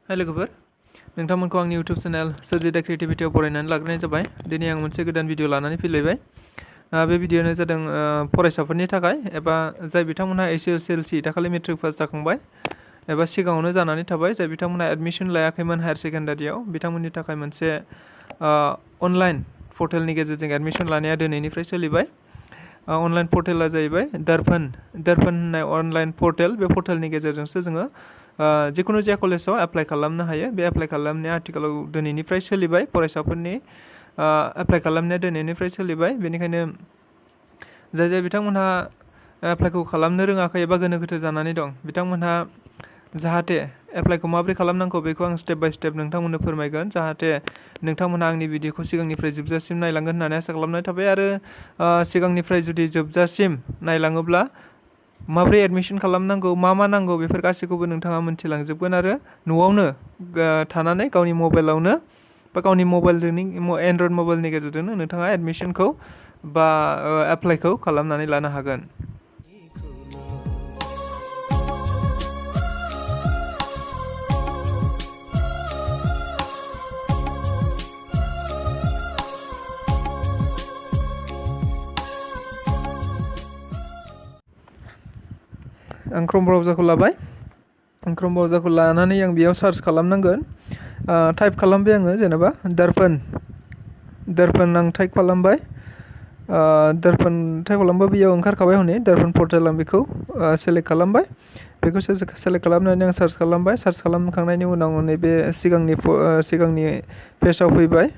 हाय लोगोफोर नोंथांमोनखौ आंनि YouTube चेनेल Assam GK Pt-iआव बरायनानै लाग्रोनाय जाबाय। दिनै आं मोनसे गोदान भिडिअ लानानै फैलायबाय। बे भिडिअआनो जादों फरायसाफोरनि थाखाय एबा जाय बिथांमोनहा SSLC दाखालि मेट्रिक पास जाखांबाय एबा सिगाङावनो जानानै थाबाय जाय बिथांमोनहा एडमिशन लायाखैमोन हायार सेकेन्डारियाव बिथांमोननि थाखाय मोनसे अनलाइन पर्टेलनि गेजेरजों एडमिशन लानाया दिनैनिफ्राय सोलिबाय। अनलाइन पर्टेला जाहैबाय दारपान होननाय अनलाइन पर्टेल। बे पर्टेलनि गेजेरजोंसो जोङो जिखुनु जाया कलेजाव एप्लाइ खालामनो हायो। बे एप्लाइ खालामनाया आथिखालाव दिनैनिफ्राय सोलिबाय। फरायसाफोरनि एप्लाइ खालामनाया दिनैनिफ्राय सोलिबाय। बेनिखायनो जाय बिथांमोनहा एप्लाइखौ खालामनो रोङाखै एबा गोनो गोथो जानानै दं बिथांमोनहा जाहाथे एप्लाइखौ माबोरै खालामनांगौ बेखौ आं स्टेप बाय स्टेप नोंथांमोननो फोरमायगोन। जाहाथे नोंथांमोनहा आंनि भिडिअखौ सिगांनिफ्राय जोबजासिम नायलांगोन होननानै आसा खालामनाय थाबाय। आरो सिगांनिफ्राय जुदि जोबजासिम नायलाङोब्ला माबोरै एडमिशन खालामनांगौ मा नांगौ बेफोर गासैखौबो नोंथाङा मोनथिलांजोबगोन। आरो न'आवनो थानानै गावनि मबाइलावनो बा गावनि एन्ड्रइड मबाइलनि गेजेरजोंनो नोंथाङा एडमिशनखौ बा एप्लाइखौ खालामनानै लानो हागोन। आं क्रोम ब्राउजारखौ लाबाय। क्रोम ब्राउजारखौ लानानै आं बेयाव सार्च खालामनांगोन। टाइप खालामबाय आङो जेनेबा दारपान आं टाइप खालामबाय। दारपान टाइप खालामबा बेयाव ओंखारखाबाय हनै दारपान पर्टेल। आं बेखौ सेलेक्ट खालामबाय। बेखौ सेलेक्ट खालामनानै आं सार्च खालामबाय। सार्च खालामखांनायनि उनाव नैबे सिगांनि पेजाव फैबाय।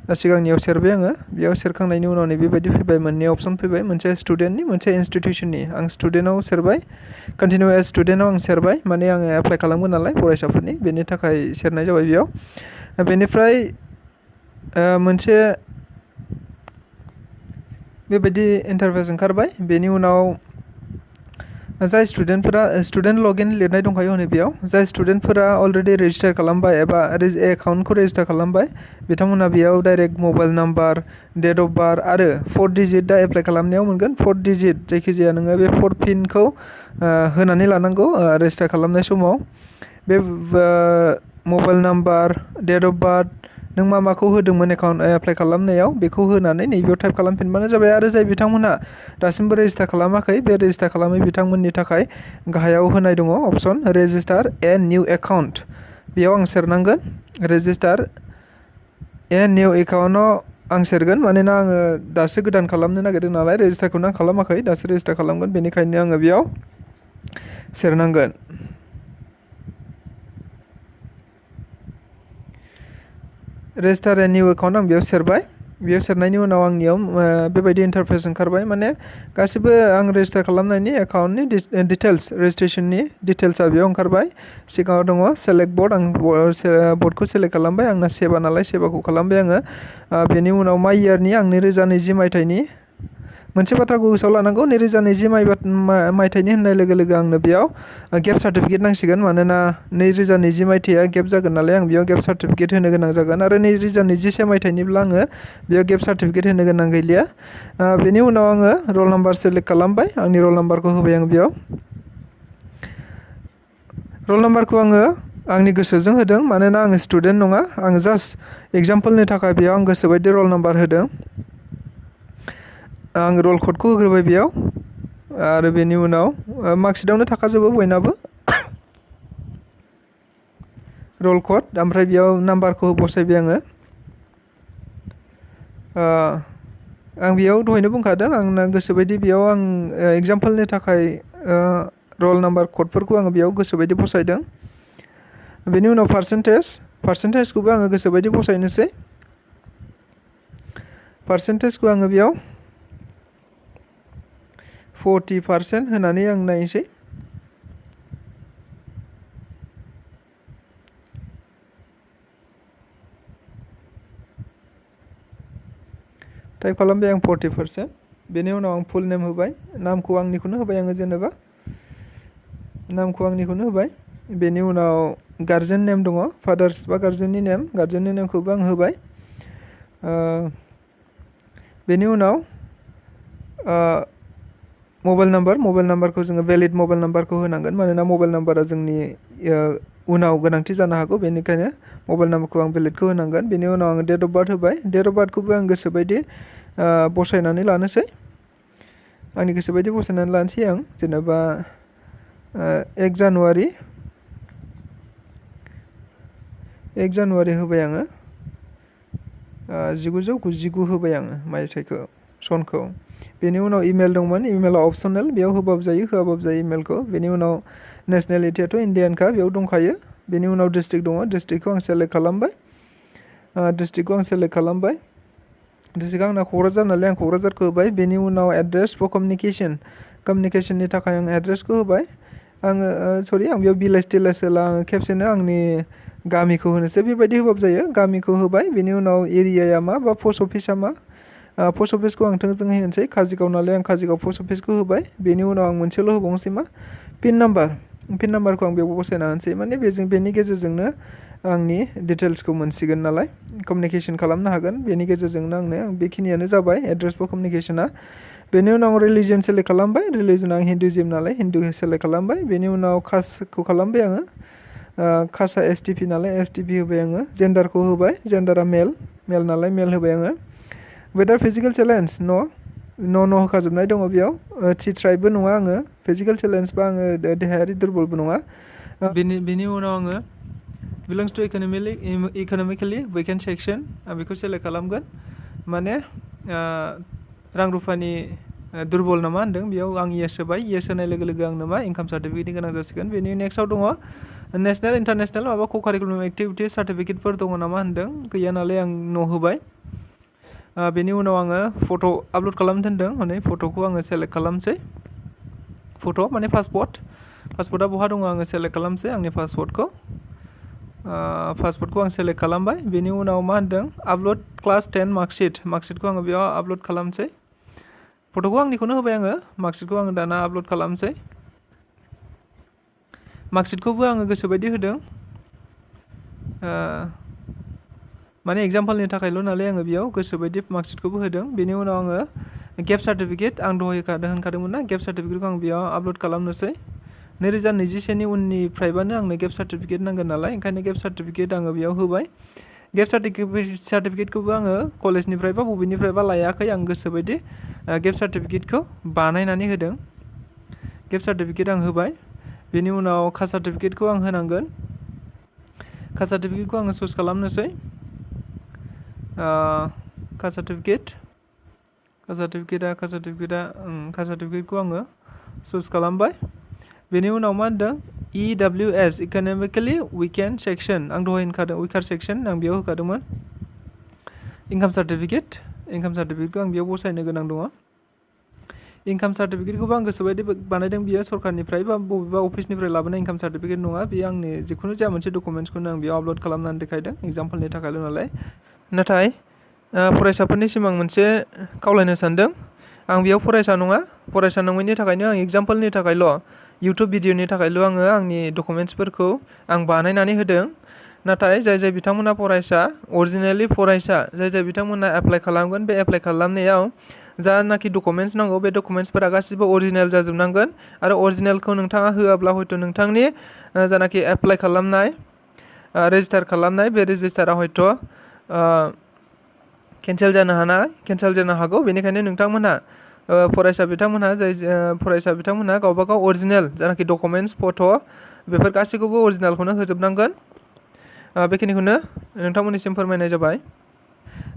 सिगांनियाव सेरबाय आङो। बेयाव सेरखांनायनि उनाव बेबायदि फैबाय। मोननै अपसन फैबाय, मोनसे स्टुडेन्टनि मोनसे इनस्टिटिउसननि। आं स्टुडेन्टआव सेरबाय। कन्टिनिउ एज स्टुडेन्टआव आं सेरबाय, माने आङो एप्लाइ खालामगोन नालाय फरायसाफोरनि, बेनि थाखाय सेरनाय जाबाय बेयाव। बेनिफ्राय मोनसे बेबायदि इन्टारफेस ओंखारबाय। बेनि उनाव जाय स्टुडेन्ट लगइन लिरनाय दंखायो हनै बेयाव। जाय स्टुडेन्टफोरा अलरेडि रेजिस्टार खालामबाय एबा एकाउन्टखौ रेजिस्टार खालामबाय बिथांमोनहा बेयाव direct mobile number, date of birth आरो 4 डिजिट दा एप्लाइ खालामनायाव मोनगोन। 4 डिजिट जायखिजाया नोङो बे 4 पिनखौ होनानै लानांगौ रेजिस्टार खालामनाय समाव। बे mobile number, date of birth नों माखौ होदोंमोन एकाउन्ट एप्लाइ खालामनायाव बेखौ होनानै नैबेयाव टाइप खालामफिनबानो जाबाय। आरो जाय बिथांमोनहा दासिमबो रेजिस्टार खालामाखै बे रेजिस्टार खालामै बिथांमोननि थाखाय गाहायाव होनाय दङ अपसन रेजिस्टार ए निउ एकाउन्ट। बेयाव आं सेरनांगोन। रेजिस्टार ए निउ एकाउन्टआव आं सेरगोन, मानोना आङो दासो गोदान खालामनो नागिरदों नालाय रेजिस्टारखौनो आं खालामाखै, दासो रेजिस्टार खालामगोन। बेनिखायनो आङो बेयाव सेरनांगोन। रेजिस्टार ए निउ एकाउन्ट आं बेयाव सेरबाय। बेयाव सेरनायनि उनाव आंनियाव बेबायदि इन्टारफेस ओंखारबाय। माने गासिबो आं रेजिस्टार खालामनायनि एकाउन्टनि डिटेल्स, रेजिस्ट्रेसननि डिटेल्सआ बेयाव ओंखारबाय। सिगाङाव दङ सेलेक्ट बर्ड। आं बर्डखौ सेलेक्ट खालामबाय। आंना सेबा नालाय सेबाखौ खालामबाय आङो। बेनि उनाव मा इयारनि आं 2020 मायथाइनि। मोनसे बाथ्राखौ गोसोआव लानांगौ, 2020 मायथाइनि होननाय लोगो लोगो आंनो बेयाव गेप सार्टिफिकेट नांसिगोन। मानोना 2020 मायथाइया गेप जागोन नालाय आं बेयाव गेप सार्टिफिकेट होनो गोनां जागोन। आरो 2021 मायथाइनिब्ला आङो बेयाव गेप सार्टिफिकेट होनो गोनां गैलिया। बेनि उनाव आङो रल नाम्बार सेलेक्ट खालामबाय। आंनि रल नाम्बारखौ होबाय आं बेयाव। रल नाम्बारखौ आङो आंनि गोसोजों होदों, मानोना आङो स्टुडेन्ट नङा। आं जास्ट एग्जाम्पोलनि थाखाय बेयाव आं गोसोबायदि रल नाम्बार होदों। आं रल क'डखौ होग्रोबाय बेयाव। आरो बेनि उनाव मार्कशिटआवनो थाखाजोबो बयनाबो रल क'ड। ओमफ्राय बेयाव नाम्बारखौ बसायबाय आङो। आं बेयाव दहायनो बुंखादों आंना गोसोबायदि बेयाव आं एग्जाम्पोलनि थाखाय रल नाम्बार क'डफोरखौ आङो बेयाव गोसोबायदि बसायदों। बेनि उनाव पार्सेन्टेजखौबो आङो गोसोबायदि बसायनोसै। पार्सेन्टेजखौ आङो बेयाव 40% होनानै आं नायनोसै। टाइप खालामबाय आं 40%। बेनि उनाव आं फुल नेम होबाय। नामखौ आंनिखौनो होबाय आङो, जेनेबा नामखौ आंनिखौनो होबाय। बेनि उनाव गार्जेन नेम दङ, फादार्स बा गार्जेननि नेमखौबो आं होबाय। बेनि उनाव मबाइल नाम्बारखौ जोङो भेलिड मबाइल नाम्बारखौ होनांगोन। मानोना मबाइल नाम्बारा जोंनि उनाव गोनांथि जानो हागौ बेनिखायनो मबाइल नाम्बारखौ आं भेलिडखौ होनांगोन। बेनि उनाव आङो डेट अफ बार्थ होबाय। डेट अफ बार्थखौबो आं गोसोबायदि बसायनानै लानोसै। आंनि गोसोबायदि बसायनानै लानोसै आं जेनेबा 1 जानुवारि होबाय आङो 1999 होबाय आङो मायथाइखौ सनखौ। बेनि उनाव इमेल दंमोन, इमेला अपसनेल, बेयाव होबाबो जायो होआबाबो जायो इमेलखौ। बेनि उनाव नेसनेलिटियाथ' इण्डियानखा, बेयाव दंखायो। बेनि उनाव डिस्ट्रिक्ट दङ, डिस्ट्रिक्टखौ आं सेलेक्ट खालामबाय। डिस्ट्रिक्टआ आंना क'क्राझार नालाय आं क'क्राझारखौ होबाय। बेनि उनाव एड्रेस फर कमिउनिकेसननि थाखाय आं एड्रेसखौ होबाय। आङो आं बेयाव भिलेज टिलेज होला, आङो खेबसेनो आंनि गामिखौ होनोसै, बेबायदि होबाबो जायो। गामिखौ होबाय। बेनि उनाव एरियाया मा बा पस्ट अफिसा मा, पस्ट अफिसखौ आं थोंजोङै होनोसै, काजिगाव नालाय आं काजिगाव पस्ट अफिसखौ होबाय। बेनि उनाव आं मोनसेल' होबावनोसै मा, पिन नाम्बारखौ आं बेयाव बसायना होनोसै। माने बेनि गेजेरजोंनो आंनि डिटेल्सखौ मोनसिगोन नालाय, कमिउनिकेसन खालामनो हागोन। बेनि गेजेरजोंनो बेखिनियानो जाबाय एड्रेस फर कमिउनिकेसना। बेनि उनाव आं रिलिजियन सेलेक्ट खालामबाय। रिलिजियन आं हिन्दुइज्म नालाय हिन्दु सेलेक्ट खालामबाय। बेनि उनाव कास्टखौ खालामबाय आङो, कास्टआ STP नालाय STP होबाय आङो। जेन्डारखौ होबाय, जेन्डारा मेल नालाय मेल होबाय आङो। वेदार फिजिकेल चेलेन्ज न' होखाजोबनाय दङ बेयाव। थि ट्राइबबो नङा आङो, फिजिकेल चेलेन्ज बा आङो देहायारि दुरबलबो नङा। बेनि उनाव आङो बिलंस टु इक'नमिकेलि वीकेन्ड सेक्सन, आं बेखौ सेलेक्ट खालामगोन। माने रां रुफानि दुरबल नामा होनदों, बेयाव आं येस होबाय। येस होनाय लोगो लोगो आंनो मा इनकाम सार्टिफिकेटनि गोनां जासिगोन। बेनि नेक्स्टआव दङ नेसनेल इन्टारनेसनेल माबा कारिकुलाम एक्टिभिटिस सार्टिफिकेटफोर दङ नामा होनदों, गैया नालाय आं न' होबाय। बेनि उनाव आङो फट' आपल'ड खालामनो थिनदों, हनै फट'खौ आङो सेलेक्ट खालामसै। फट' माने पासपर्टआ बहा दङ आङो सेलेक्ट खालामसै आंनि पासपर्टखौ आं सेलेक्ट खालामबाय। बेनि उनाव मा होनदों आपल'ड क्लास 10 मार्कशिटखौ आङो बेयाव आपल'ड खालामसै। फट'खौ आंनिखौनो होबाय आङो, मार्कशिटखौ आङो दाना आपल'ड खालामसै। मार्कशिटखौबो आङो गोसोबायदि होदों, माने एग्जाम्पलनि थाखायल' नालाय आङो बेयाव गोसोबायदि मार्कशिटखौबो होदों। बेनि उनाव आङो गेप सार्टिफिकेट, आं दहाय होनखादोंमोन ना, गेप सार्टिफिकेटखौ आं बेयाव आपल'ड खालामनोसै। 2021 उननिफ्रायबानो आंनो गेप सार्टिफिकेट नांगोन नालाय, ओंखायनो गेप सार्टिफिकेट आङो बेयाव होबाय। गेप सार्टिफिकेटखौबो आङो कलेजनिफ्राय बा बबेनिफ्रायबा लायाखै, आं गोसोबायदि गेप सार्टिफिकेटखौ बानायनानै होदों। गेप सार्टिफिकेट आं होबाय। बेनि उनाव कास्ट सार्टिफिकेटखौ आं होनांगोन। कास्ट सार्टिफिकेटखौ आङो चुज खालामनोसै। कास्ट सार्टिफिकेटखौ आङो चुज खालामबाय। बेनि उनाव मा होनदों EWS इक'नमिकेलि वीकेन्ड सेक्सन, आं दहाय होनखादों विकार सेक्सन, आं बेयाव होखादोंमोन। इनकाम सार्टिफिकेटखौ आं बेयाव बसायनो गोनां दङ। इनकाम सार्टिफिकेटखौबो आं गोसोबायदि बानायदों, बियो सरकारनिफ्राय बा बबेबा अफिसनिफ्राय लाबोनाय इनकाम सार्टिफिकेट नङा, बेयो आंनि जिखुनु जाया मोनसे डकुमेन्ट्सखौनो आं बेयाव आपल'ड खालामनानै देखायदों, एग्जाम्पलनि थाखायल' नालाय। नाथाय फरायसाफोरनिसिम आं मोनसे खावलायनो सानदों, आं बेयाव फरायसा नङा, फरायसा नङैनि थाखायनो आं एग्जाम्पलनि थाखायल', इउटुब भिडिअनि थाखायल' आङो आंनि डकुमेन्ट्सफोरखौ आं बानायनानै होदों। नाथाय जाय बिथांमोना फरायसा, अरिजिनेलि फरायसा, जाय बिथांमोना एप्लाइ खालामगोन, बे एप्लाइ खालामनायाव जानाखि डकुमेन्ट्स नांगौ, बे डकुमेन्ट्सफोरा गासिबो अरिजिनेल जाजोबनांगोन। आरो अरिजिनेलखौ नोंथाङा होआब्ला हयथ' नोंथांनि जानाखि एप्लाइ खालामनाय, रेजिस्टार खालामनाय, बे रेजिस्टारा हयथ' केन्सेल जानो हागौ। बेनिखायनो नोंथांमोनहा फरायसा बिथांमोनहा गावबा गाव अरिजिनेल जानाखि डकुमेन्ट्स, फट' बेफोर गासैखौबो अरिजिनेलखौनो होजोबनांगोन। बेखिनिखौनो नोंथांमोननिसिम फोरमायनाय जाबाय।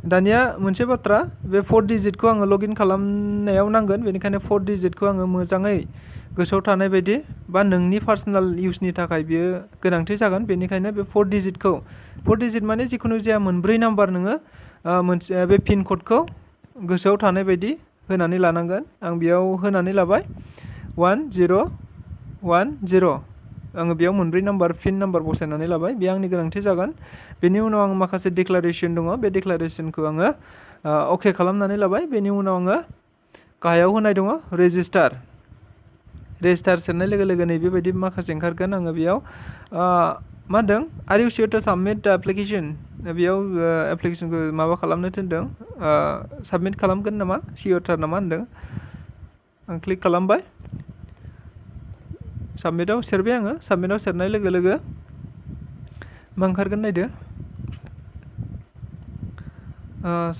दानिया मोनसे बाथ्रा, बे 4 डिजिटखौ आङो लगइन खालामनायाव नांगोन, बेनिखायनो 4 डिजिटखौ आङो मोजाङै गोसोआव थानाय बायदि बा नोंनि पार्सनेल इउसनि थाखाय बियो गोनांथि जागोन। बेनिखायनो बे 4 डिजिट माने जिखुनु जाया मोनब्रै नाम्बार नोङो मोनसे बे पिन क'डखौ गोसोआव थानाय बायदि होनानै लानांगोन। आं बेयाव होनानै लाबाय 1010, आङो बेयाव मोनब्रै पिन नाम्बार बसायनानै लाबाय, बे आंनि गोनांथि जागोन। बेनि उनाव आं माखासे डिक्लारेसन दङ, बे डिक्लारेसनखौ आङो अके खालामनानै लाबाय। बेनि उनाव आङो गाहायाव होनाय दङ रेजिस्टार सेरनाय लोगो लोगो नैबेबायदि माखासे ओंखारगोन। आङो बेयाव मा होनदों आर इउ सियर टु साबमिट दा एप्लिकेसन, बेयाव एप्लिकेसनखौ माबा खालामनो थिनदों, साबमिट खालामगोन नामा, सियरथार नामा होनदों। आं क्लिक खालामबाय, साबमिटआव सेरबाय आङो। साबमिटआव सेरनाय लोगो लोगो मा ओंखारगोन नायदो।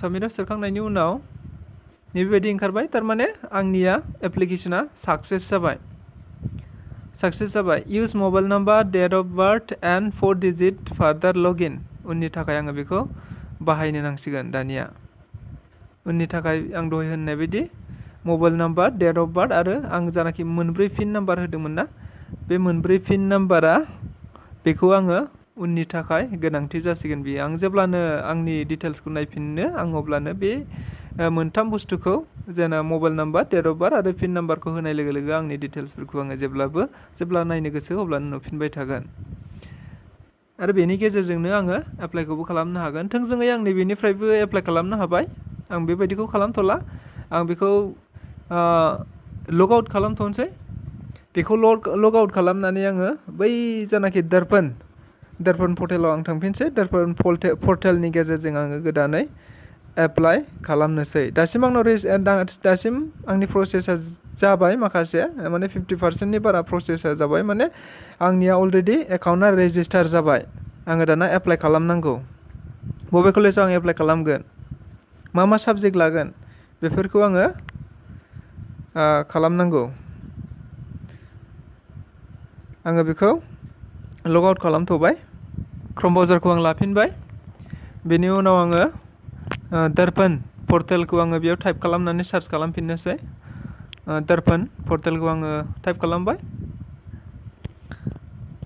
साबमिटआव सेरखांनायनि उनाव नैबेबायदि ओंखारबाय। थारमाने आंनिया एप्लिकेशना साक्सेस जाबाय। Use mobile number, date of birth and 4 digit further login. उननि थाखाय आङो बेखौ बाहायनो नांसिगोन दानिया। उननि थाखाय आं दहाय होननाय बायदि mobile number, date of birth आरो आं जानाखि मोनब्रै पिन नाम्बार होदोंमोन ना, बे मोनब्रै पिन नाम्बारा बेखौ आङो उननि थाखाय गोनांथि जासिगोन। बियो आं जेब्लानो आंनि डिटेल्सखौ नायफिननो आं अब्लानो बे मोनथाम बुस्थुखौ जेना mobile number, date of birth आरो पिन नाम्बारखौ होनाय लोगो लोगो आंनि डिटेल्सफोरखौ आङो जेब्ला नायनो गोसो अब्लानो नुफिनबाय थागोन। आरो बेनि गेजेरजोंनो आङो एप्लाइखौबो खालामनो हागोन। थोंजोङै आं नैबेनिफ्रायबो एप्लाइ खालामनो हाबाय। आं बेबायदिखौ खालामथ'ला। आं बेखौ लग आउट खालामथ'नोसै। बेखौ लग आउट खालामनानै आङो बै जानाखि दारपान पर्टेलाव आं थांफिनसै। दारपान पर्टेलनि गेजेरजों आङो गोदानै एप्लाइ खालामनोसै। दासिम आंनि प्रसेसा जाबाय माखासे, माने 50%नि बारा प्रसेसा जाबाय। माने आंनिया अलरेडि एकाउन्टआ रेजिस्टार जाबाय। आङो दाना एप्लाइ खालामनांगौ। बबे कलेजाव आं एप्लाइ खालामगोन, मा साबजेक्ट लागोन, बेफोरखौ आङो खालामनांगौ। आङो बेखौ लग आउट खालामथ'बाय। क्रोम ब्राउजारखौ आं लाफिनबाय। बेनि उनाव आङो दारपान पर्टेलखौ आङो बेयाव टाइप खालामनानै सार्च खालामफिननोसै। दारपान पर्टेलखौ आङो टाइप खालामबाय,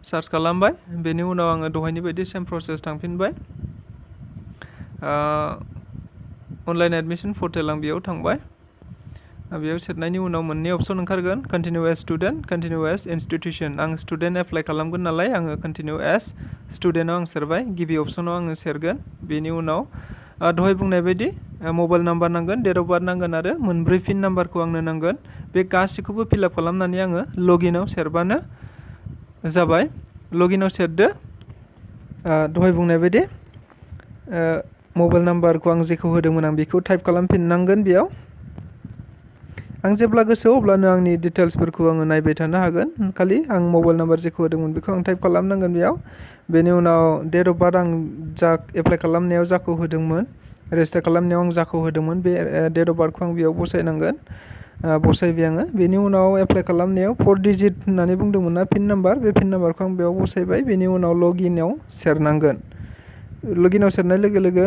सार्च खालामबाय। बेनि उनाव आङो दहायनि बायदि सेम प्रसेस थांफिनबाय। अनलाइन एडमिसन पर्टेल आं बेयाव थांबाय। बेयाव सेरनायनि उनाव मोननै अपसन ओंखारगोन, continue as student, continue as institution. आं स्टुडेन्ट एप्लाइ खालामगोन नालाय आङो कन्टिनिउ एज स्टुडेन्टआव आं सेरबाय। गिबि अपसनाव आङो सेरगोन। बेनि उनाव दहाय बुंनाय बायदि मबाइल नाम्बार नांगोन, डेट अफ बार्थ नांगोन आरो मोनब्रै पिन नाम्बारखौ आंनो नांगोन। बे गासैखौबो फिलआप खालामनानै आङो लगिनाव सेरबानो जाबाय। लगिनाव सेरदो। दहाय बुंनाय बायदि मबाइल नाम्बारखौ आं जेखौ होदोंमोन आं बेखौ टाइप खालामफिननांगोन बेयाव। आं जेब्ला गोसो अब्लानो आंनि डिटेल्सफोरखौ आङो नायबाय थानो हागोन। खालि आं मबाइल नाम्बार जेखौ होदोंमोन बेखौ आं टाइप खालामनांगोन बेयाव। बेनि उनाव डेट अफ बार्थ आं जा एप्लाइ खालामनायाव जाखौ होदोंमोन, रेजिस्टार खालामनायाव आं जाखौ होदोंमोन, बे डेट अफ बार्थखौ आं बेयाव बसायनांगोन। बसायबाय आङो। बेनि उनाव एप्लाइ खालामनायाव 4 डिजिट होननानै बुंदोंमोन ना पिन नाम्बार, बे पिन नाम्बारखौ आं बेयाव बसायबाय। बेनि उनाव लगिनाव सेरनांगोन। लगिनाव सेरनाय लोगो लोगो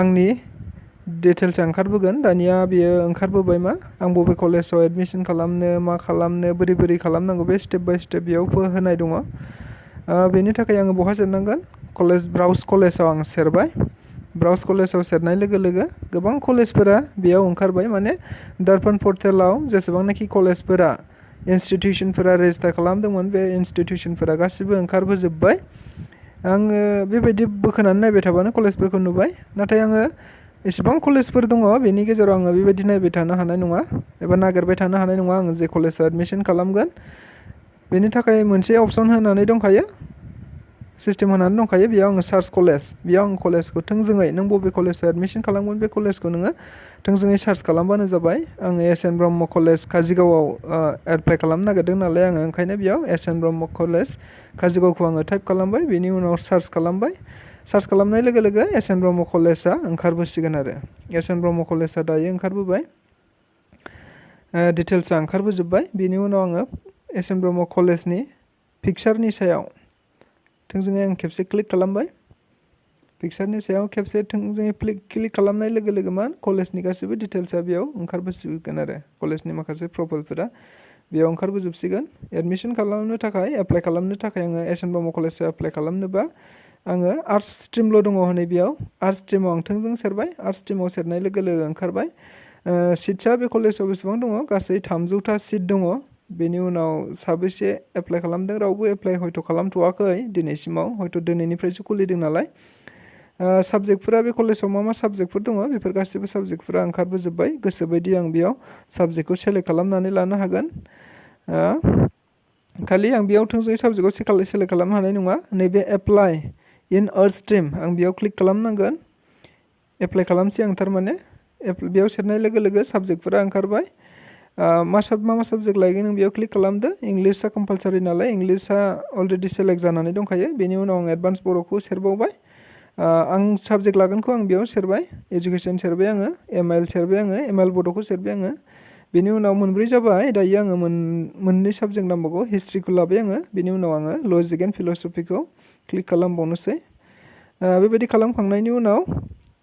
आंनि डिटेल्सआ ओंखारबोगोन। दानिया बेयो ओंखारबोबाय आं बबे कलेजाव एडमिसन खालामनो, मा खालामनो, बोरै खालामनांगौ, बे स्टेप बाय स्टेप बेयावबो होनाय दङ। बेनि थाखाय आङो बहा सेरनांगोन, ब्राउज कलेजाव आं सेरबाय। ब्राउज कलेजाव सेरनाय लोगो लोगो गोबां कलेजफोरा बेयाव ओंखारबाय। माने दारपान पर्टेलाव जेसेबांनाखि कलेजफोरा, इन्सटिटिउसनफोरा रेजिस्टार खालामदोंमोन, बे इन्सटिटिउसनफोरा गासिबो ओंखारबोजोब्बाय। आङो बेबायदि बोखोनानै नायबाय थाबानो कलेजफोरखौ नुबाय। नाथाय आङो एसेबां कलेजफोर दङ, बेनि गेजेराव आङो बेबायदि नायबाय थानो हानाय नङा एबा नागिरबाय थानो हानाय नङा आङो जे कलेजाव एडमिसन खालामगोन। बेनि थाखाय मोनसे अपसन होनानै दंखायो, सिस्टेम होनानै दंखायो। बेयाव आङो सार्च कलेज, बेयाव आं कलेजखौ थोंजोङै नों बबे कलेजाव एडमिसन खालामगोन बे कलेजखौ नोङो थोंजोङै सार्च खालामबानो जाबाय। आङो एस.एन. ब्रह्म कलेज काजिगावआव एप्लाइ खालामनो नागिरदों नालाय आङो ओंखायनो बेयाव एस.एन. ब्रह्म कलेज काजिगावखौ आङो टाइप खालामबाय। बेनि उनाव सार्च खालामबाय। सार्च खालामनाय लोगो लोगो एस.एन. ब्रह्म कलेजआ ओंखारबोसिगोन आरो एस.एन. ब्रह्म कलेजआ दायो ओंखारबोबाय। डिटेल्सआ ओंखारबोजोब्बाय। बेनि उनाव आङो एस.एन. ब्रह्म कलेजनि पिकचारनि सायाव थोंजोङै आं खेबसे क्लिक खालामबाय। पिकचारनि सायाव खेबसे थोंजोङै क्लिक खालामनाय लोगो लोगो कलेजनि गासैबो डिटेल्सआ बेयाव ओंखारबोसिगोन आरो कलेजनि माखासे प्रफाइलफोरा बेयाव ओंखारबोजोबसिगोन। एडमिसन खालामनो थाखाय, एप्लाइ खालामनो थाखाय आङो एस.एन. ब्रह्म कलेजाव एप्लाइ खालामनोबा आङो आर्ट्स स्ट्रिमल' दङ हनै बेयाव। आर्ट्स स्ट्रिमाव आं थोंजों सेरबाय। आर्ट्स स्ट्रिमाव सेरनाय लोगो लोगो ओंखारबाय। सिट्सआ बे कलेजाव बेसेबां दङ, गासै 300टा सिट दङ। बेनि उनाव साबेसे एप्लाइ खालामदों, रावबो एप्लाइ हयथ' खालामथ'वाखै दिनैसिमाव, हयथ' दिनैनिफ्रायसो खुलिदों नालाय। साबजेक्टफोरा बे कलेजाव मा साबजेक्टफोर दङ, बेफोर गासैबो साबजेक्टफोरा ओंखारबोजोब्बाय। गोसोबायदि आं बेयाव साबजेक्टखौ सेलेक्ट खालामनानै लानो हागोन। खालि आं बेयाव थोंजोङै साबजेक्टखौ सेलेक्ट खालामनो हानाय नङा। नैबे एप्लाइ इन आर्ट्स स्ट्रिम आं बेयाव क्लिक खालामनांगोन। एप्लाइ खालामसै आं थारमाने। बेयाव सेरनाय लोगो लोगो साबजेक्टफोरा ओंखारबाय। मा साबजेक्ट लागोन नों बेयाव क्लिक खालामदो इंलिशआ कम्पालसारि नालाय इंलिशआ अलरेडि सेलेक्ट जानानै दंखायो बेनि उनाव आं एडभान्स बर'खौ सेरबावबाय आं साबजेक्ट लागोनखौ आं बेयाव सेरबाय एजुकेसन सेरबाय आङो एमआइएल सेरबाय आङो एमआइएल बड'खौ सेरबाय आङो बेनि उनाव मोनब्रै जाबाय दायो आङो मोननै साबजेक्ट नांबावगौ हिस्ट्रिखौ लाबाय आङो बेनि उनाव आङो लजिक एन्ड फिल'सफिखौ क्लिक खालामबावनोसै बेबायदि खालामखांनायनि उनाव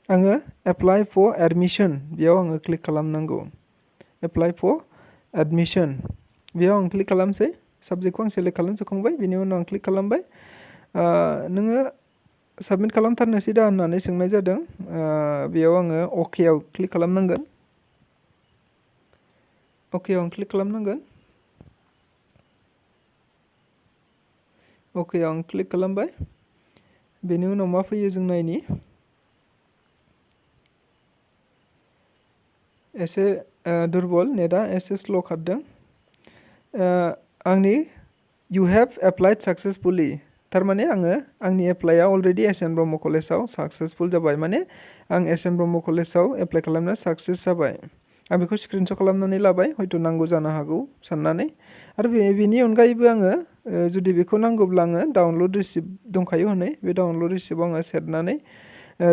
आङो एप्लाइ फर एडमिसन बेयाव आङो क्लिक खालामनांगौ एप्लाइ फर एडमिसन बेयाव आं क्लिक खालामसै साबजेक्टखौ आं सेलेक्ट खालामजोबखांबाय बेनि उनाव आं क्लिक खालामबाय नोङो साबमिट खालामथारनोसै दा होननानै सोंनाय जादों बेयाव आङो अकेआव क्लिक खालामनांगोन अकेआव आं क्लिक खालामनांगोन अकेआव आं क्लिक खालामबाय बेनि उनाव मा फैयो जों नायनि एसे दुरबल नेटआ एसे स्ल' खारदों आंनि इउ हेभ एप्लाइड साक्सेसफुलि थारमाने आंनि एप्लाइआ अलरेडि एस.एन. ब्रह्म कलेजाव साक्सेसफुल जाबाय माने आं एस.एन. ब्रह्म कलेजाव एप्लाइ खालामना साक्सेस जाबाय आं बेखौ स्क्रिनशट खालामनानै लाबाय हयथ' नांगौ जानो हागौ साननानै आरो बेनि अनगायैबो आङो जुदि बेखौ नांगौब्ला आङो डाउनलड रिसिप्ट दंखायो हनै बे डाउनलड रिसिप्टआव आङो सेरनानै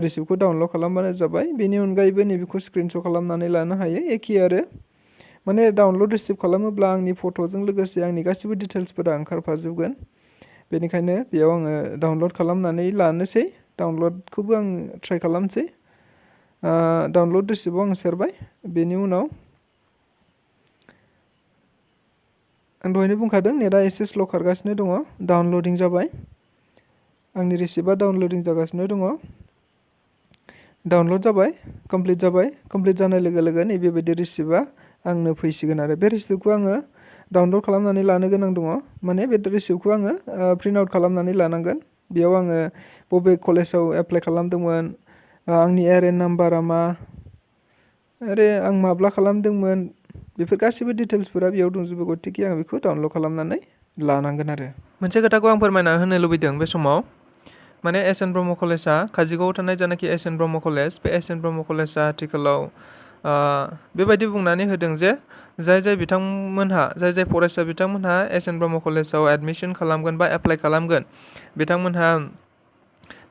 रिसिप्टखौ डाउनलड खालामबानो जाबाय बेनि अनगायैबो नैबेखौ स्क्रिनशट खालामनानै लानो हायो एखे आरो माने डाउनलड रिसिप्ट खालामोब्ला आंनि फट'जों लोगोसे आंनि गासिबो डिटेल्सफोरा ओंखारफाजोबगोन बेनिखायनो बेयाव आङो डाउनलड खालामनानै लानोसै डाउनलडखौबो आं ट्राइ खालामसै डाउनलड रिसिप्टआव आं सेरबाय बेनि उनाव आं दहायनो बुंखादों नेटआ एसे स्ल' खारगासिनो दङ डाउनलडिं जाबाय आंनि रिसिप्टआ डाउनलडिं जागासिनो दङ डाउनलड जाबाय कमप्लिट जानाय लोगो लोगो नैबेबायदि रिसिप्टआ आंनो फैसिगोन आरो बे रिसिप्टखौ आङो डाउनलड खालामनानै लानो गोनां दङ माने बे रिसिप्टखौ आङो प्रिन्ट आउट खालामनानै लानांगोन बेयाव आङो बबे कलेजाव एप्लाइ खालामदोंमोन आंनि एरेन नाम्बारा मा आरो आं माब्ला खालामदोंमोन बेफोर गासिबो डिटेल्सफोरा बेयाव दंजोबो गतिके आं बेखौ डाउनलड खालामनानै लानांगोन आरो मोनसे खोथाखौ आं फोरमायना होनो लुबैदों बे समाव माने एस.एन. ब्रह्म कलेजआ काजिगावआव थानाय जानाखि एस.एन. ब्रह्म कलेज बे एस.एन. ब्रह्म कलेजआ आथिखालाव बेबायदि बुंनानै होदों जे जाय बिथांमोनहा जाय फरायसा बिथांमोनहा एस.एन. ब्रह्म कलेजाव एडमिसन खालामगोन बा एप्लाइ खालामगोन बिथांमोनहा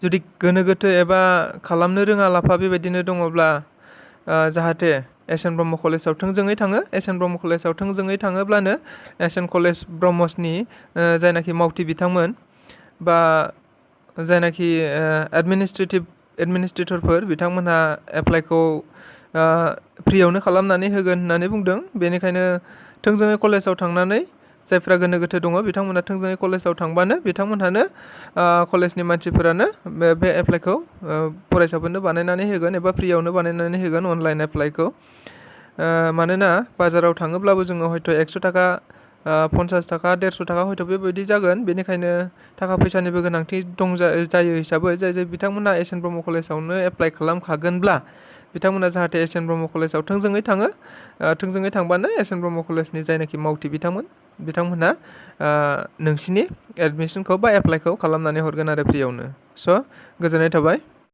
जुदि गोनो गोथो एबा खालामनो रोङालाफा बेबायदिनो दङब्ला जाहाथे एस.एन. ब्रह्म कलेजाव थोंजोङै थाङो एस.एन. ब्रह्म कलेजाव थोंजोङै थाङोब्लानो एस.एन. कलेज ब्रह्मसनि जायनाखि मावथि बिथांमोन बा जायनाखि एडमिनिस्ट्रेटरफोर बिथांमोनहा एप्लाइखौ फ्रियावनो खालामनानै होगोन होननानै बुंदों बेनिखायनो थोंजोङै कलेजाव थांनानै जायफ्रा गोनो गोथो दङ बिथांमोनहा थोंजोङै कलेजाव थांबानो बिथांमोनहानो कलेजनि मानसिफोरानो बे एप्लाइखौ फरायसाफोरनो बानायनानै होगोन एबा फ्रियावनो बानायनानै होगोन अनलाइन एप्लाइखौ मानोना बाजाराव थाङोब्लाबो जोङो हयथ' 100 थाखा 50 थाखा 150 थाखा हयथ' बेबायदि जागोन बेनिखायनो थाखा फैसानिबो गोनांथि जायो हिसाबै जाय बिथांमोना एस.एन. ब्रह्म कलेजावनो एप्लाइ खालामखागोनब्ला बिथांमोना जाहाथे एस.एन. ब्रह्म कलेजाव थोंजोङै थाङो थोंजोङै थांबानो एस.एन. ब्रह्म कलेजनि जायनाखि मावथि बिथांमोनहा नोंसिनि एडमिसनखौ बा एप्लाइखौ खालामनानै हरगोन आरो फ्रियावनो स' गोजोननाय थाबाय